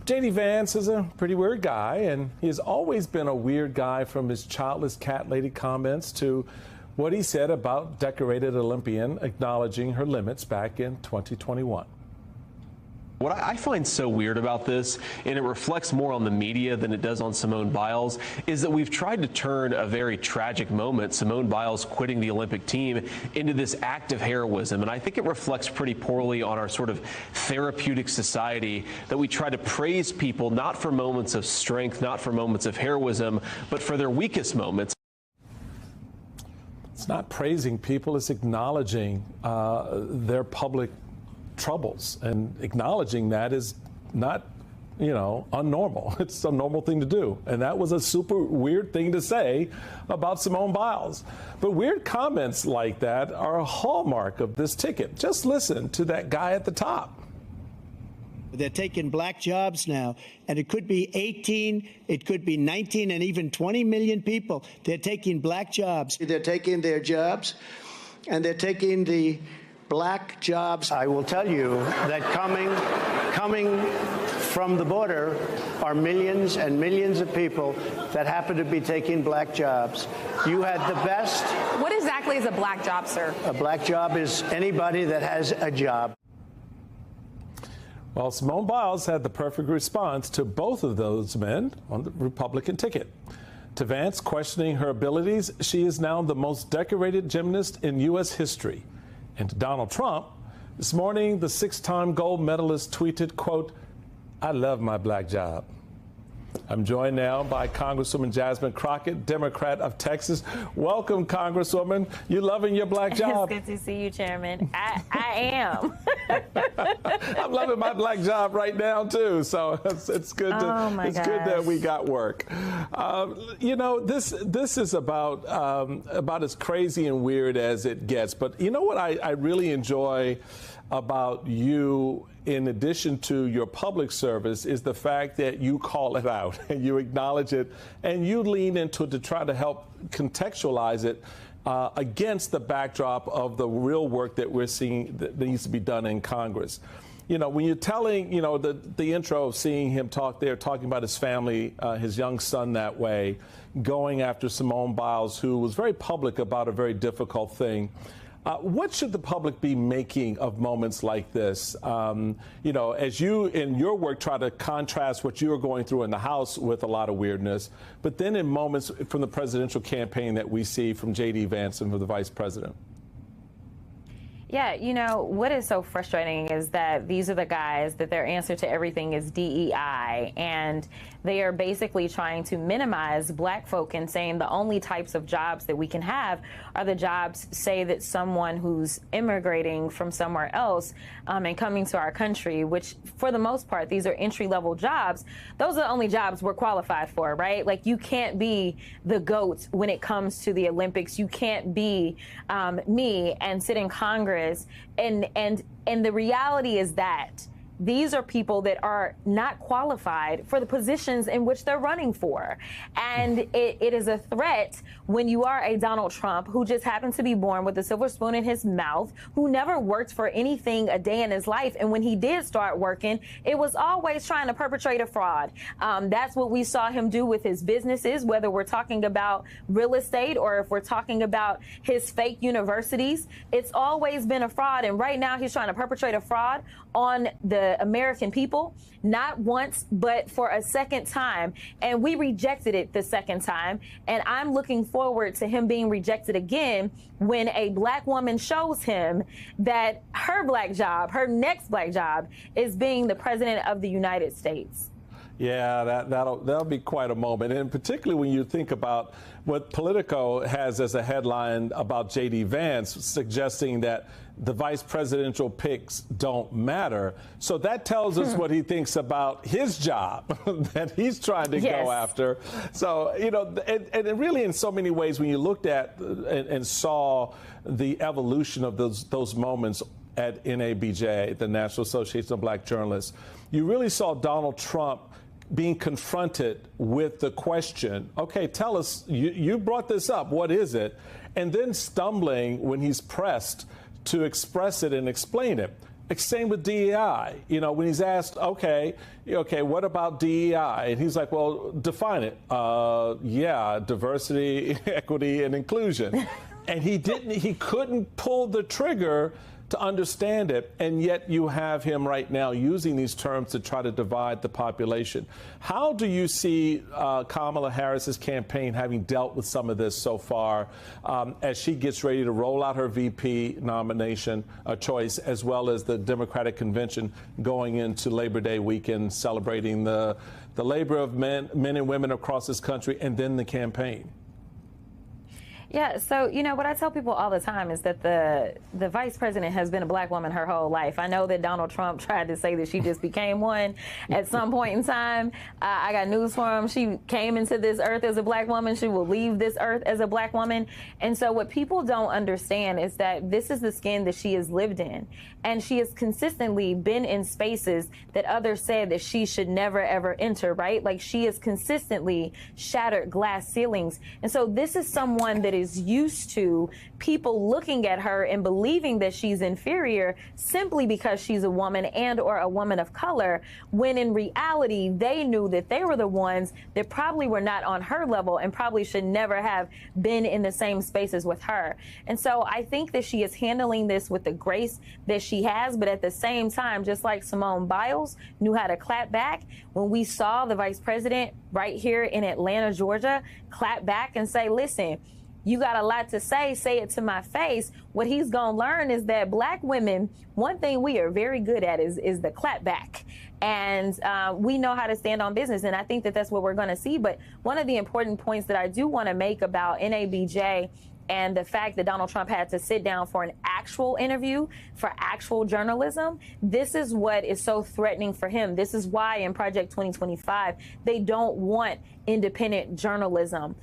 J.D. Vance is a pretty weird guy, and he has always been a weird guy, from his childless cat lady comments to what he said about decorated Olympian acknowledging her limits back in 2021. What I find so weird about this, and it reflects more on the media than it does on Simone Biles, is that we've tried to turn a very tragic moment, Simone Biles quitting the Olympic team, into this act of heroism. And I think it reflects pretty poorly on our sort of therapeutic society that we try to praise people not for moments of strength, not for moments of heroism, but for their weakest moments. It's not praising people, it's acknowledging their public troubles, and acknowledging that is not, unnormal. It's a normal thing to do. And that was a super weird thing to say about Simone Biles. But weird comments like that are a hallmark of this ticket. Just listen to that guy at the top. They're taking black jobs now, and it could be 18, it could be 19, and even 20 million people. They're taking black jobs. They're taking their jobs, and they're taking the black jobs. I will tell you that coming from the border are millions and millions of people that happen to be taking black jobs. You had the best. What exactly is a black job, sir? A black job is anybody that has a job. Well, Simone Biles had the perfect response to both of those men on the Republican ticket. To Vance questioning her abilities, she is now the most decorated gymnast in U.S. history. And to Donald Trump, this morning, the six-time gold medalist tweeted, quote, "I love my black job." I'm joined now by Congresswoman Jasmine Crockett, Democrat of Texas. Welcome, Congresswoman. You loving your black job? It's good to see you, Chairman. I am. I'm loving my black job right now too. So it's good to good that we got work. This is about as crazy and weird as it gets. But you know what I really enjoy about you, in addition to your public service, is the fact that you call it out and you acknowledge it and you lean into it to try to help contextualize it against the backdrop of the real work that we're seeing that needs to be done in Congress. When you're telling, the intro of seeing him talk there, talking about his family, his young son that way, going after Simone Biles, who was very public about a very difficult thing. What should the public be making of moments like this? As you, in your work, try to contrast what you are going through in the House with a lot of weirdness, but then in moments from the presidential campaign that we see from J.D. Vance and from the vice president. Yeah, what is so frustrating is that these are the guys that their answer to everything is DEI, and they are basically trying to minimize black folk and saying the only types of jobs that we can have are the jobs, say, that someone who's immigrating from somewhere else and coming to our country, which for the most part, these are entry-level jobs. Those are the only jobs we're qualified for, right? Like, you can't be the GOAT when it comes to the Olympics. You can't be me and sit in Congress. And the reality is that these are people that are not qualified for the positions in which they're running for. And it is a threat when you are a Donald Trump who just happened to be born with a silver spoon in his mouth, who never worked for anything a day in his life. And when he did start working, it was always trying to perpetrate a fraud. That's what we saw him do with his businesses, whether we're talking about real estate or if we're talking about his fake universities. It's always been a fraud. And right now he's trying to perpetrate a fraud on the American people, not once, but for a second time. And we rejected it the second time. And I'm looking forward to him being rejected again when a black woman shows him that her black job, her next black job, is being the president of the United States. Yeah, that'll be quite a moment, and particularly when you think about what Politico has as a headline about J.D. Vance, suggesting that the vice presidential picks don't matter. So that tells us what he thinks about his job that he's trying to go after. So, and really in so many ways, when you looked at and saw the evolution of those moments at NABJ, the National Association of Black Journalists, you really saw Donald Trump being confronted with the question, okay, tell us, you brought this up, what is it? And then stumbling when he's pressed to express it and explain it. Same with DEI. You know, when he's asked, okay, what about DEI? And he's like, well, define it. Yeah, diversity, equity, and inclusion. And he couldn't pull the trigger to understand it, and yet you have him right now using these terms to try to divide the population. How do you see Kamala Harris's campaign having dealt with some of this so far as she gets ready to roll out her VP nomination choice, as well as the Democratic convention going into Labor Day weekend, celebrating the labor of men and women across this country, and then the campaign? Yeah, so, you know, what I tell people all the time is that the vice president has been a black woman her whole life. I know that Donald Trump tried to say that she just became one at some point in time. I got news for him. She came into this earth as a black woman. She will leave this earth as a black woman. And so what people don't understand is that this is the skin that she has lived in. And she has consistently been in spaces that others said that she should never, ever enter, right? Like, she has consistently shattered glass ceilings. And so this is someone that is used to people looking at her and believing that she's inferior simply because she's a woman and or a woman of color, when in reality they knew that they were the ones that probably were not on her level and probably should never have been in the same spaces with her. And so I think that she is handling this with the grace that she has, but at the same time, just like Simone Biles knew how to clap back, when we saw the vice president right here in Atlanta, Georgia, clap back and say, listen, you got a lot to say it to my face. What he's going to learn is that black women, one thing we are very good at is the clap back. And we know how to stand on business. And I think that that's what we're going to see. But one of the important points that I do want to make about NABJ and the fact that Donald Trump had to sit down for an actual interview, for actual journalism, this is what is so threatening for him. This is why in Project 2025, they don't want independent journalism,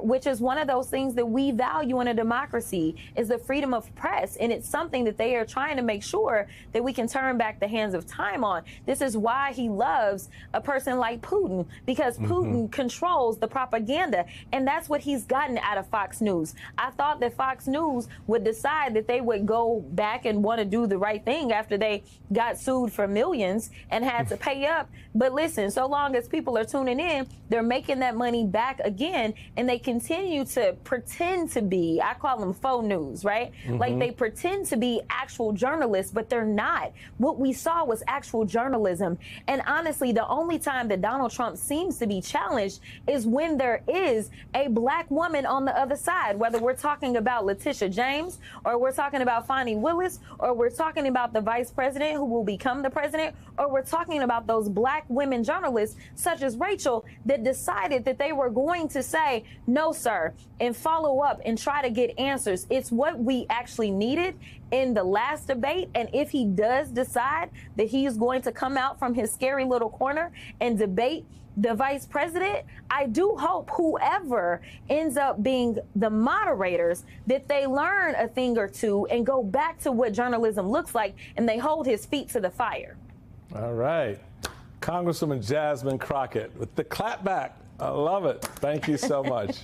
which is one of those things that we value in a democracy, is the freedom of press. And it's something that they are trying to make sure that we can turn back the hands of time on. This is why he loves a person like Putin, because Putin controls the propaganda. And that's what he's gotten out of Fox News. I thought that Fox News would decide that they would go back and want to do the right thing after they got sued for millions and had to pay up. But listen, so long as people are tuning in, they're making that money back again, and they continue to pretend to be, I call them faux news, right? Like, they pretend to be actual journalists, but they're not. What we saw was actual journalism. And honestly, the only time that Donald Trump seems to be challenged is when there is a black woman on the other side, whether we're talking about Letitia James, or we're talking about Fani Willis, or we're talking about the vice president who will become the president, or we're talking about those black women journalists such as Rachel that decided that they were going to say, no, sir, and follow up and try to get answers. It's what we actually needed in the last debate. And if he does decide that he's going to come out from his scary little corner and debate the vice president, I do hope whoever ends up being the moderators, that they learn a thing or two and go back to what journalism looks like, and they hold his feet to the fire. All right. Congresswoman Jasmine Crockett with the clap back. I love it. Thank you so much.